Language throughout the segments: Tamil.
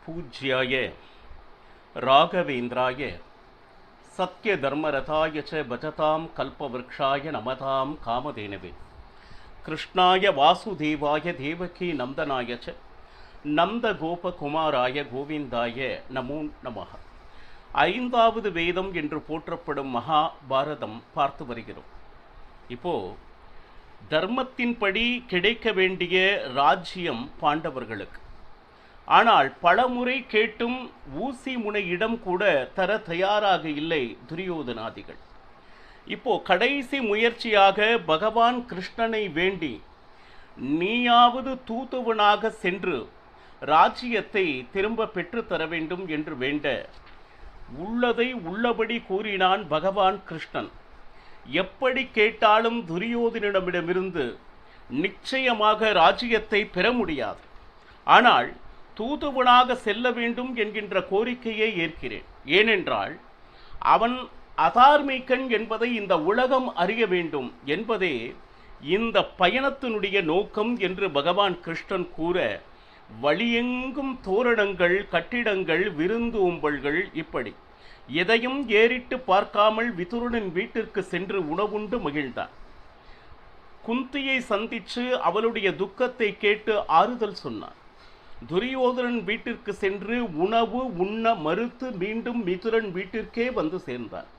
பூஜ்யாய ராகவேந்திராய சத்ய தர்மரதாய ச பஜதாம் கல்பவ்ருக்ஷாய நமதாம் காமதேனவே கிருஷ்ணாய வாசுதேவாய தேவகி நந்தனாய ச நந்தகோபகுமாராய கோவிந்தாய நமோ நமஹ. ஐந்தாவது வேதம் என்று போற்றப்படும் மகாபாரதம் பார்த்து வருகிறோம். இப்போ தர்மத்தின்படி கிடைக்க வேண்டிய ராஜ்யம் பாண்டவர்களுக்கு, ஆனால் பலமுறை கேட்டும் ஊசி முனையிடம் கூட தர தயாராக இல்லை துரியோதனாதிகள். இப்போ கடைசி முயற்சியாக பகவான் கிருஷ்ணனை வேண்டி நீயாவது தூதுவனாக சென்று ராஜ்யத்தை திரும்ப பெற்று தர வேண்டும் என்று வேண்ட உள்ளதை உள்ளபடி கூறினான் பகவான் கிருஷ்ணன். எப்படி கேட்டாலும் துரியோதனிடமிடமிருந்து நிச்சயமாக ராஜ்யத்தை பெற முடியாது, ஆனால் தூதுவனாக செல்ல வேண்டும் என்கின்ற கோரிக்கையை ஏற்கிறேன். ஏனென்றால் அவன் அதார்மிகன் என்பதை இந்த உலகம் அறிய வேண்டும் என்பதே இந்த பயணத்தினுடைய நோக்கம் என்று பகவான் கிருஷ்ணன் கூற, வழியெங்கும் தோரணங்கள், கட்டிடங்கள், விருந்து உம்பல்கள், இப்படி எதையும் ஏறிட்டு பார்க்காமல் விதுரனின் வீட்டிற்கு சென்று உணவுண்டு மகிழ்ந்தான். குந்தியை சந்தித்து அவளுடைய துக்கத்தை கேட்டு ஆறுதல் சொன்னான். துரியோதனன் வீட்டிற்கு சென்று உணவு உண்ண மறுத்து மீண்டும் மிதுரன் வீட்டிற்கே வந்து சேர்ந்தான்.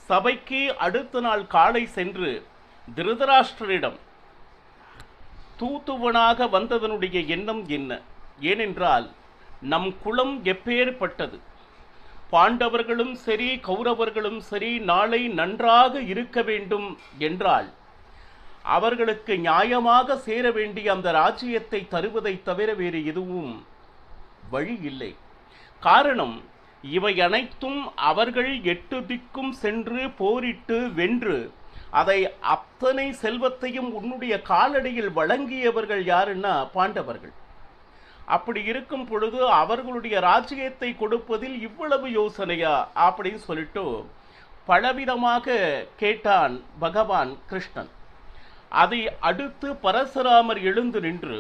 சபைக்கு அடுத்த நாள் காலை சென்று திருதராஷ்டிரரிடம் தூதுவனாக வந்ததனுடைய எண்ணம் என்ன, ஏனென்றால் நம் குலம் எப்பேற்பட்டது, பாண்டவர்களும் சரி கௌரவர்களும் சரி நாளை நன்றாக இருக்க வேண்டும் என்றால் அவர்களுக்கு நியாயமாக சேர வேண்டிய அந்த ராஜ்யத்தை தருவதை தவிர வேறு எதுவும் வழி இல்லை. காரணம், இவை அனைத்தும் அவர்கள் 8 திக்கும் சென்று போரிட்டு வென்று அதை அத்தனை செல்வத்தையும் உன்னுடைய காலடியில் வழங்கியவர்கள் யாருன்னா பாண்டவர்கள். அப்படி இருக்கும் பொழுது அவர்களுடைய ராஜ்யத்தை கொடுப்பதில் இவ்வளவு யோசனையா அப்படின்னு சொல்லிட்டு பலவிதமாக கேட்டான் பகவான் கிருஷ்ணன். அதை அடுத்து பரசுராமர் எழுந்து நின்று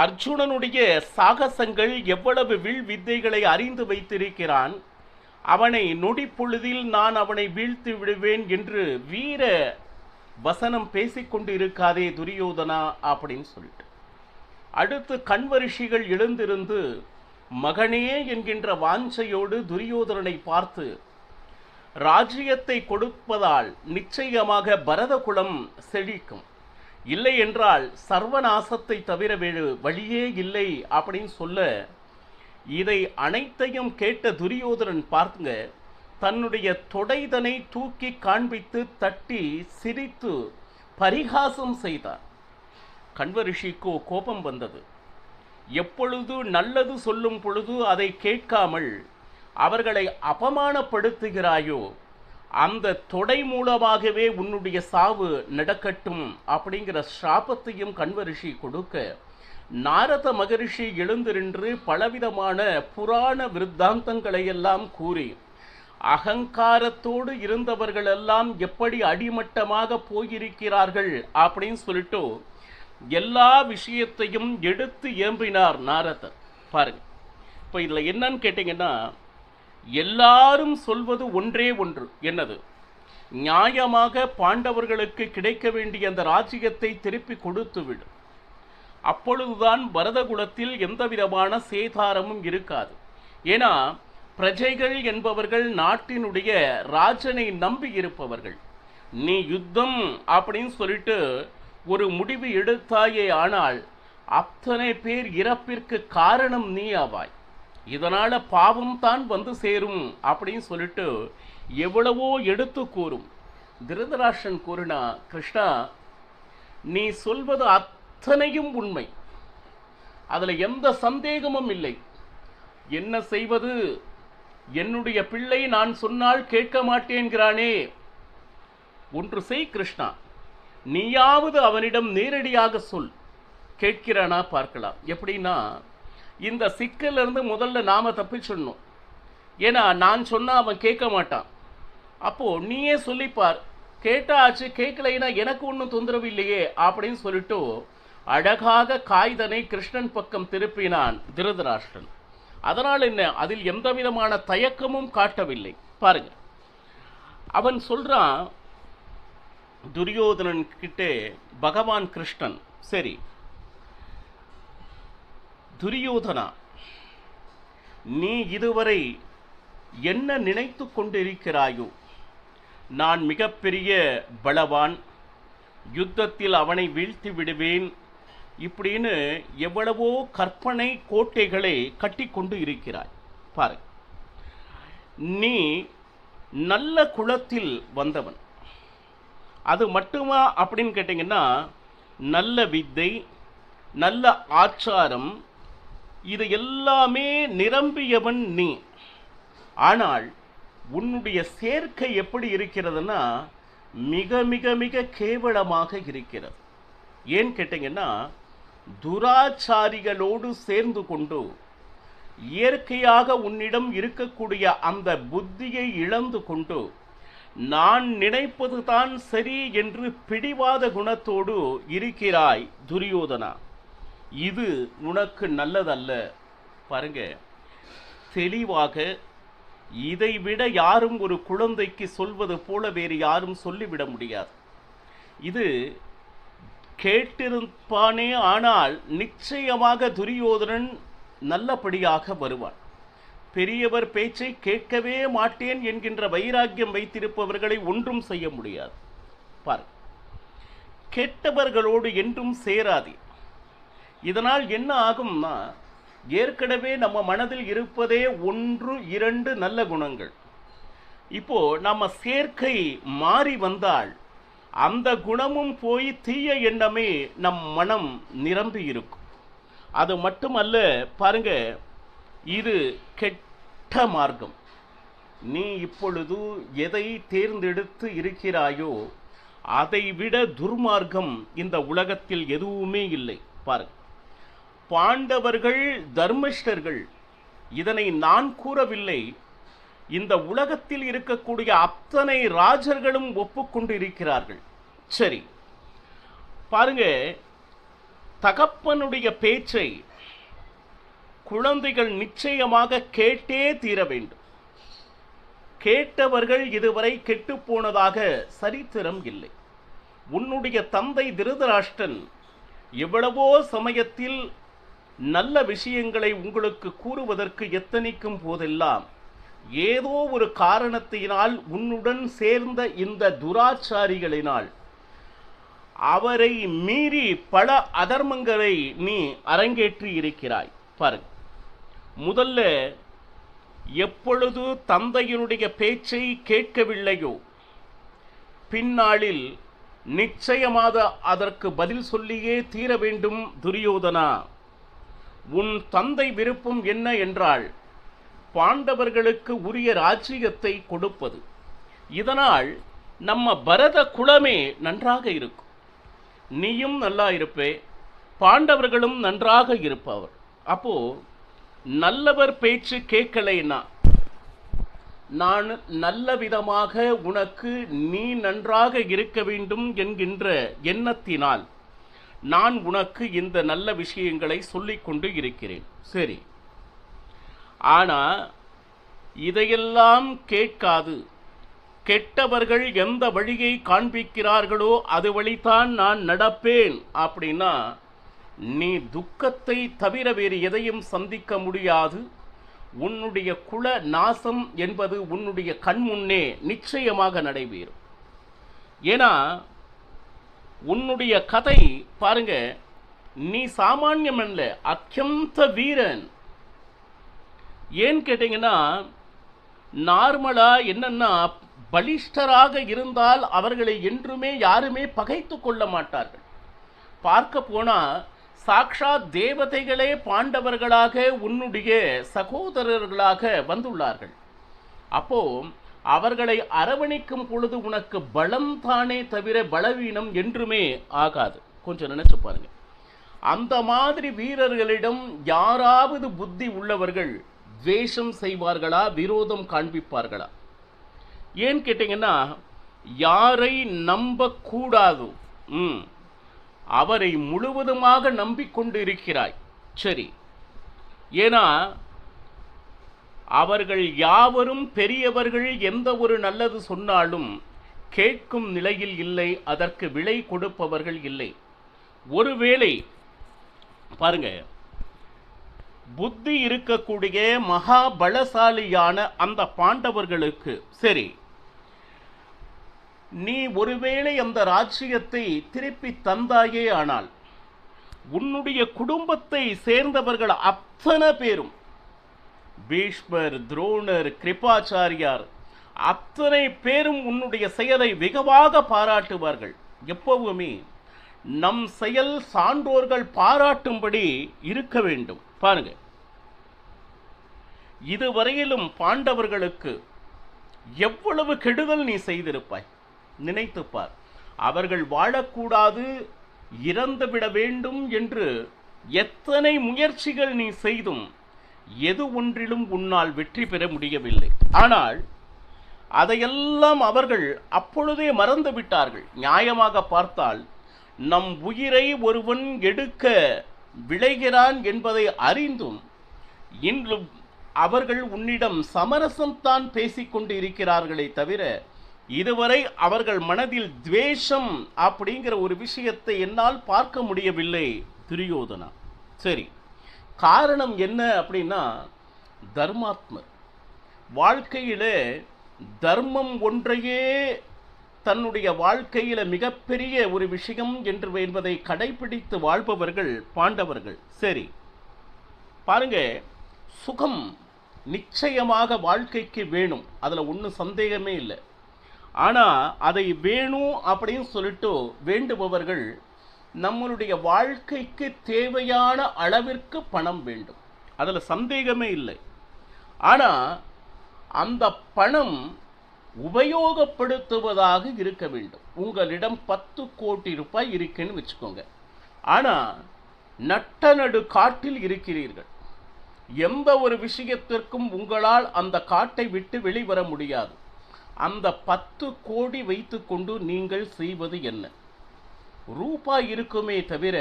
அர்ஜுனனுடைய சாகசங்கள் எவ்வளவு வில் வித்தைகளை அறிந்து வைத்திருக்கிறான், அவனை நொடி பொழுதில் நான் அவனை வீழ்த்தி விடுவேன் என்று வீர வசனம் பேசிக்கொண்டு இருக்காதே துரியோதனா அப்படின்னு சொல்லிட்டு, அடுத்து கண்வரிஷிகள் எழுந்திருந்து மகனே என்கின்ற வாஞ்சையோடு துரியோதனனை பார்த்து, ராஜ்யத்தை கொடுப்பதால் நிச்சயமாக பரதகுலம் செழிக்கும், இல்லை என்றால் சர்வநாசத்தை தவிர வேறு வழியே இல்லை அப்படின்னு சொல்ல, இதை அனைத்தையும் கேட்ட துரியோதனன் பார்த்துங்க தன்னுடைய தொடைதனை தூக்கி காண்பித்து தட்டி சிரித்து பரிகாசம் செய்தார். கண்வரிஷிக்கோ கோபம் வந்தது. எப்பொழுது நல்லது சொல்லும் பொழுது அதை கேட்காமல் அவர்களை அபமானப்படுத்துகிறாயோ அந்த தொடை மூலமாகவே உன்னுடைய சாவு நடக்கட்டும் அப்படிங்கிற சாபத்தையும் கண்வரிஷி கொடுக்க, நாரத மகரிஷி எழுந்திருந்து பலவிதமான புராண விருத்தாந்தங்களை எல்லாம் கூறி அகங்காரத்தோடு இருந்தவர்களெல்லாம் எப்படி அடிமட்டமாக போயிருக்கிறார்கள் அப்படின்னு சொல்லிட்டு எல்லா விஷயத்தையும் எடுத்து ஏம்பினார் நாரதர். பாருங்க, இப்போ இதில் என்னன்னு கேட்டிங்கன்னா, எல்லாரும் சொல்வது ஒன்றே ஒன்று, என்னது, நியாயமாக பாண்டவர்களுக்கு கிடைக்க வேண்டிய அந்த ராஜ்யத்தை திருப்பி கொடுத்து விடும், அப்பொழுதுதான் பரதகுலத்தில் எந்த விதமான சேதாரமும் இருக்காது. ஏன்னா பிரஜைகள் என்பவர்கள் நாட்டினுடைய ராஜனை நம்பி இருப்பவர்கள். நீ யுத்தம் அப்படின்னு சொல்லிட்டு ஒரு முடிவு எடுத்தாயே, ஆனால் அத்தனை பேர் இறப்பிற்கு காரணம் நீ ஆவாய், இதனால பாவம் தான் வந்து சேரும் அப்படின்னு சொல்லிட்டு எவ்வளவோ எடுத்து கூறும். திருதராஷ்டிரன் கூறினா, கிருஷ்ணா நீ சொல்வது அத்தனையும் உண்மை, அதுல எந்த சந்தேகமும் இல்லை. என்ன செய்வது, என்னுடைய பிள்ளை நான் சொன்னால் கேட்க மாட்டேன்கிறானே, ஒன்று செய் கிருஷ்ணா, நீயாவது அவனிடம் நேரடியாக சொல், கேட்கிறானா பார்க்கலாம். எப்படின்னா, இந்த சிக்கலிருந்து முதல்ல நாம தப்பிச்சிடணும். ஏன்னா நான் சொன்னா அவன் கேட்க மாட்டான். அப்போ நீயே சொல்லிப்பார், கேட்டாச்சு, கேட்கலைன்னா எனக்கு ஒன்றும் தொந்தரவு இல்லையே அப்படின்னு சொல்லிட்டு அழகாக காய்தனை கிருஷ்ணன் பக்கம் திருப்பினான் திருதராஷ்டிரன். அதனால் என்ன, அதில் எந்த விதமான தயக்கமும் காட்டவில்லை. பாருங்க, அவன் சொல்றான் துரியோதனன் கிட்டே பகவான் கிருஷ்ணன், சரி துரியோதனா, நீ இதுவரை என்ன நினைத்து கொண்டிருக்கிறாயோ, நான் மிகப்பெரிய பலவான், யுத்தத்தில் அவனை வீழ்த்தி விடுவேன், இப்படின்னு எவ்வளவோ கற்பனை கோட்டைகளை கட்டி கொண்டு இருக்கிறாய். பாரு, நீ நல்ல குலத்தில் வந்தவன். அது மட்டுமா அப்படின்னு கேட்டீங்கன்னா, நல்ல வித்தை, நல்ல ஆச்சாரம், இது எல்லாமே நிரம்பியவன் நீ. ஆனால் உன்னுடைய சேர்க்கை எப்படி இருக்கிறதுனா மிக மிக மிக கேவலமாக இருக்கிறது. ஏன் கேட்டீங்கன்னா, துராச்சாரிகளோடு சேர்ந்து கொண்டு இயற்கையாக உன்னிடம் இருக்கக்கூடிய அந்த புத்தியை இழந்து கொண்டு நான் நினைப்பது தான் சரி என்று பிடிவாத குணத்தோடு இருக்கிறாய் துரியோதனா. இது உனக்கு நல்லதல்ல. பாருங்க, தெளிவாக இதைவிட யாரும் ஒரு குழந்தைக்கு சொல்வது போல வேறு யாரும் சொல்லிவிட முடியாது. இது கேட்டிருப்பானே, ஆனால் நிச்சயமாக துரியோதனன் நல்லபடியாக வருவான். பெரியவர் பேச்சை கேட்கவே மாட்டேன் என்கின்ற வைராக்கியம் வைத்திருப்பவர்களை ஒன்றும் செய்ய முடியாது. பார், கெட்டவர்களோடு என்றும் சேராதே. இதனால் என்ன ஆகும்னா, ஏற்கனவே நம்ம மனதில் இருப்பதே 1, 2 நல்ல குணங்கள். இப்போ நம்ம சேர்க்கை மாறி வந்தால் அந்த குணமும் போய் தீய எண்ணமே நம் மனம் நிரம்பி இருக்கும். அது மட்டுமல்ல, பாருங்க, இது கெட்ட மார்க்கம். நீ இப்பொழுது எதை தேர்ந்தெடுத்து இருக்கிறாயோ அதை விட துர்மார்க்கம் இந்த உலகத்தில் எதுவுமே இல்லை. பாருங்க, பாண்டவர்கள் தர்மிஷ்டர்கள், இதனை நான் கூறவில்லை, இந்த உலகத்தில் இருக்கக்கூடிய அத்தனை ராஜர்களும் ஒப்புக்கொண்டு இருக்கிறார்கள். சரி, பாருங்க, தகப்பனுடைய பேச்சை குழந்தைகள் நிச்சயமாக கேட்டே தீர வேண்டும். கேட்டவர்கள் இதுவரை கெட்டு போனதாக சரித்திரம் இல்லை. உன்னுடைய தந்தை திருதராஷ்டிரன் எவ்வளவோ சமயத்தில் நல்ல விஷயங்களை உங்களுக்கு கூறுவதற்கு எத்தனிக்கும் போதெல்லாம் ஏதோ ஒரு காரணத்தினால் உன்னுடன் சேர்ந்த இந்த துராச்சாரிகளினால் அவரை மீறி பல அதர்மங்களை நீ அரங்கேற்றி இருக்கிறாய். பாருங்க, முதல்ல எப்பொழுது தந்தையினுடைய பேச்சை கேட்கவில்லையோ, பின்னாளில் நிச்சயமாக அதற்கு பதில் சொல்லியே தீர வேண்டும் துரியோதனா. உன் தந்தை விருப்பம் என்ன என்றால் பாண்டவர்களுக்கு உரிய ராஜ்யத்தை கொடுப்பது. இதனால் நம்ம பரத குலமே நன்றாக இருக்கும். நீயும் நல்லா இருப்பே, பாண்டவர்களும் நன்றாக இருப்பவர். அப்போ நல்லவர் பேச்சு கேட்கலைன்னா, நான் நல்ல விதமாக உனக்கு நீ நன்றாக இருக்க வேண்டும் என்கின்ற எண்ணத்தினால் நான் உனக்கு இந்த நல்ல விஷயங்களை சொல்லிக் கொண்டு இருக்கிறேன். சரி, ஆனால் இதையெல்லாம் கேட்காது கெட்டவர்கள் எந்த வழியை காண்பிக்கிறார்களோ அது வழிதான் நான் நடப்பேன் அப்படின்னா நீ துக்கத்தை தவிர வேறு எதையும் சந்திக்க முடியாது. உன்னுடைய குல நாசம் என்பது உன்னுடைய கண்முன்னே நிச்சயமாக நடைபெறும். ஏன்னா உன்னுடைய கதை பாருங்க, நீ சாமானியம் அல்ல, அத்தியந்த வீரன். ஏன் கேட்டீங்கன்னா, நார்மலா என்னன்னா, பலிஷ்டராக இருந்தால் அவர்களை என்றுமே யாருமே பகைத்து கொள்ள மாட்டார்கள். பார்க்க போனா சாக்ஷாத் தேவதைகளே பாண்டவர்களாக உன்னுடைய சகோதரர்களாக வந்துள்ளார்கள். அப்போ அவர்களை அரவணைக்கும் பொழுது உனக்கு பலம் தானே தவிர பலவீனம் என்றுமே ஆகாது. கொஞ்சம் நினைச்சு பாருங்க. அந்த மாதிரி வீரர்களிடம் யாராவது புத்தி உள்ளவர்கள் துவேஷம் செய்வார்களா, விரோதம் காண்பிப்பார்களா? ஏன் கேட்டீங்கன்னா, யாரை நம்ப கூடாது, அவரை முழுவதுமாக நம்பிக்கொண்டு இருக்கிறாய். சரி, ஏன்னா அவர்கள் யாவரும் பெரியவர்கள் எந்த ஒரு நல்லது சொன்னாலும் கேட்கும் நிலையில் இல்லை, அதற்கு விலை கொடுப்பவர்கள் இல்லை. ஒருவேளை பாருங்க, புத்தி இருக்கக்கூடிய மகா பலசாலியான அந்த பாண்டவர்களுக்கு சரி, நீ ஒருவேளை அந்த ராஜ்யத்தை திருப்பி தந்தாயே, ஆனால் உன்னுடைய குடும்பத்தை சேர்ந்தவர்கள் அத்தனை பேரும், பீஷ்மர், துரோணர், கிருபாச்சாரியார் அத்தனை பேரும் உன்னுடைய செயலை வெகுவாக பாராட்டுவார்கள். எப்பவுமே நம் செயல் சான்றோர்கள் பாராட்டும்படி இருக்க வேண்டும். பாருங்க, இதுவரையிலும் பாண்டவர்களுக்கு எவ்வளவு கெடுதல் நீ செய்திருப்பாய், நினைத்துப்பார். அவர்கள் வாழக்கூடாது, இறந்துவிட வேண்டும் என்று எத்தனை முயற்சிகள் நீ செய்தும் எது ஒன்றிலும் உன்னால் வெற்றி பெற முடியவில்லை. ஆனால் அதையெல்லாம் அவர்கள் அப்பொழுதே மறந்து விட்டார்கள். நியாயமாக பார்த்தால் நம் உயிரை ஒருவன் எடுக்க விளைகிறான் என்பதை அறிந்தும் இன்றும் அவர்கள் உன்னிடம் சமரசம்தான் பேசிக்கொண்டு இருக்கிறார்களே தவிர இதுவரை அவர்கள் மனதில் துவேஷம் அப்படிங்கிற ஒரு விஷயத்தை என்னால் பார்க்க முடியவில்லை துரியோதனா. சரி, காரணம் என்ன அப்படின்னா, தர்மாத்மர் வாழ்க்கையிலே தர்மம் ஒன்றையே தன்னுடைய வாழ்க்கையில மிகப்பெரிய ஒரு விஷயம் என்று என்பதை கடைபிடித்து வாழ்பவர்கள் பாண்டவர்கள். சரி, பாருங்க, சுகம் நிச்சயமாக வாழ்க்கைக்கு வேணும், அதுல ஒன்றும் சந்தேகமே இல்லை. ஆனா அதை வேணும் அப்படின்னு சொல்லிட்டு வேண்டுபவர்கள் நம்மளுடைய வாழ்க்கைக்கு தேவையான அளவிற்கு பணம் வேண்டும், அதுல சந்தேகமே இல்லை. ஆனா அந்த பணம் உபயோகப்படுத்துவதாக இருக்க வேண்டும். உங்களிடம் 10 கோடி ரூபாய் இருக்குன்னு வச்சுக்கோங்க, ஆனா நட்ட நடு காட்டில் இருக்கிறீர்கள். எந்த ஒரு விஷயத்திற்கும் உங்களால் அந்த காட்டை விட்டு வெளிவர முடியாது. அந்த 10 கோடி வைத்துக்கொண்டு நீங்கள் செய்வது என்ன? ரூபாய் இருக்குமே தவிர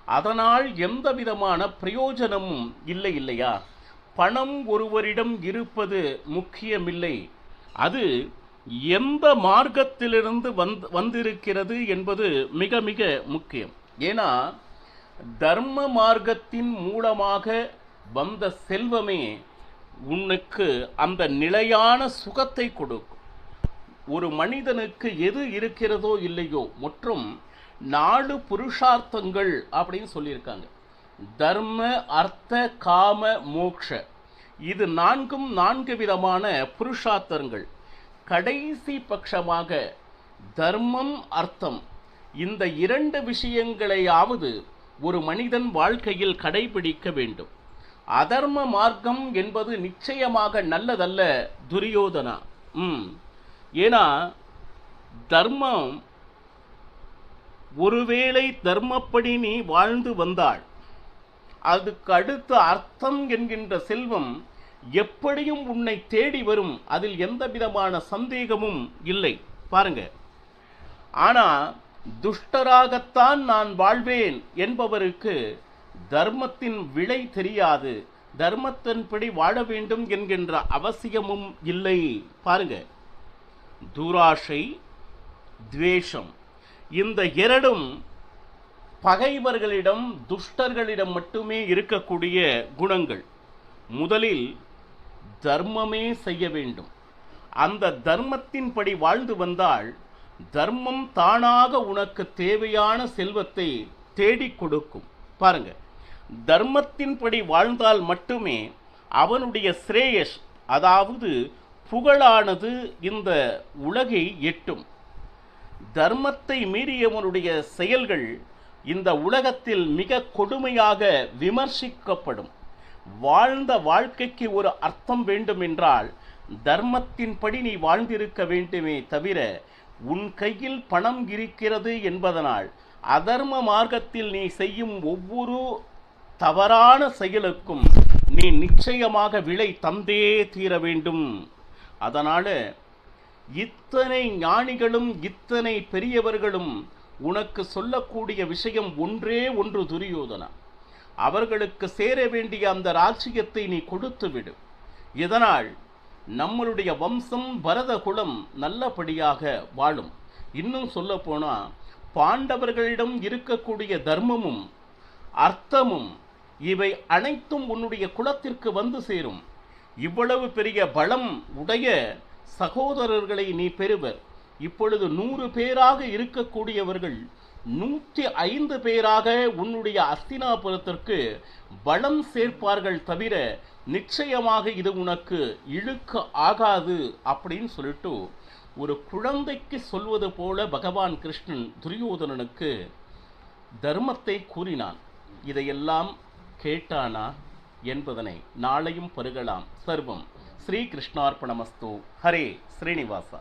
அதனால் எந்த விதமான பிரயோஜனமும் இல்லை, இல்லையா? பணம் ஒருவரிடம் இருப்பது முக்கியமில்லை, அது எந்த மார்க்கத்திலிருந்து வந்திருக்கிறது என்பது மிக மிக முக்கியம். ஏன்னா தர்ம மார்க்கத்தின் மூலமாக வந்த செல்வமே உனக்கு அந்த நிலையான சுகத்தை கொடுக்கும். ஒரு மனிதனுக்கு எது இருக்கிறதோ இல்லையோ, மற்றும் 4 புருஷார்த்தங்கள் அப்படின்னு சொல்லியிருக்காங்க. தர்ம, அர்த்த, காம, மோக்ஷ. இது 4 விதமான புருஷார்த்தங்கள். கடைசி பட்சமாக தர்மம், அர்த்தம், இந்த 2 விஷயங்களையாவது ஒரு மனிதன் வாழ்க்கையில் கடைபிடிக்க வேண்டும். அதர்ம மார்க்கம் என்பது நிச்சயமாக நல்லதல்ல துரியோதனா. ஏன்னா தர்மம், ஒருவேளை தர்மப்படி நீ வாழ்ந்து வந்தாள், அதுக்கு அடுத்த அர்த்தம் என்கின்ற செல்வம் எப்படியும் உன்னை தேடி வரும், அதில் எந்த விதமான சந்தேகமும் இல்லை. பாருங்க, ஆனா துஷ்டராகத்தான் நான் வாழ்வேன் என்பவருக்கு தர்மத்தின் விலை தெரியாது, தர்மத்தின்படி வாழ வேண்டும் என்கின்ற அவசியமும் இல்லை. பாருங்க, துராசை, துவேஷம், இந்த 2ம் பகைவர்களிடம், துஷ்டர்களிடம் மட்டுமே இருக்கக்கூடிய குணங்கள். முதலில் தர்மமே செய்ய வேண்டும். அந்த தர்மத்தின்படி வாழ்ந்து வந்தால் தர்மம் தானாக உனக்கு தேவையான செல்வத்தை தேடிக் கொடுக்கும். பாருங்க, தர்மத்தின்படி வாழ்ந்தால் மட்டுமே அவனுடைய ஸ்ரேயஸ், அதாவது புகழானது இந்த உலகை எட்டும். தர்மத்தை மீறியவனுடைய செயல்கள் இந்த உலகத்தில் மிக கொடுமையாக விமர்சிக்கப்படும். வாழ்ந்த வாழ்க்கைக்கு ஒரு அர்த்தம் வேண்டும் என்றால் தர்மத்தின்படி நீ வாழ்ந்திருக்க வேண்டுமே தவிர, உன் கையில் பணம் இருக்கிறது என்பதனால் அதர்ம மார்க்கத்தில் நீ செய்யும் ஒவ்வொரு தவறான செயலுக்கும் நீ நிச்சயமாக விலை தந்தே தீர வேண்டும். அதனால இத்தனை ஞானிகளும் இத்தனை பெரியவர்களும் உனக்கு சொல்லக்கூடிய விஷயம் ஒன்றே ஒன்று துரியோதனா. அவர்களுக்கு சேர வேண்டிய அந்த ராஜ்யத்தை நீ கொடுத்து விடு. இதனால் நம்மளுடைய வம்சம் பரத குலம் நல்லபடியாக வாழும். இன்னும் சொல்ல போனா பாண்டவர்களிடம் இருக்கக்கூடிய தர்மமும் அர்த்தமும் இவை அனைத்தும் உன்னுடைய குலத்திற்கு வந்து சேரும். இவ்வளவு பெரிய பலம் உடைய சகோதரர்களை நீ பெறுவர். இப்பொழுது 100 பேராக இருக்கக்கூடியவர்கள் 105 பேராக உன்னுடைய அஸ்தினாபுரத்திற்கு பலம் சேர்ப்பார்கள். தவிர நிச்சயமாக இது உனக்கு இழுக்க ஆகாது அப்படின்னு சொல்லிட்டு ஒரு குழந்தைக்கு சொல்வது போல பகவான் கிருஷ்ணன் துரியோதனனுக்கு தர்மத்தை கூறினான். இதையெல்லாம் கேட்டானா என்பதனை நாளையும் பருகலாம். சர்வம் ஸ்ரீ கிருஷ்ணார்ப்பணமஸ்து. ஹரே ஸ்ரீனிவாசா.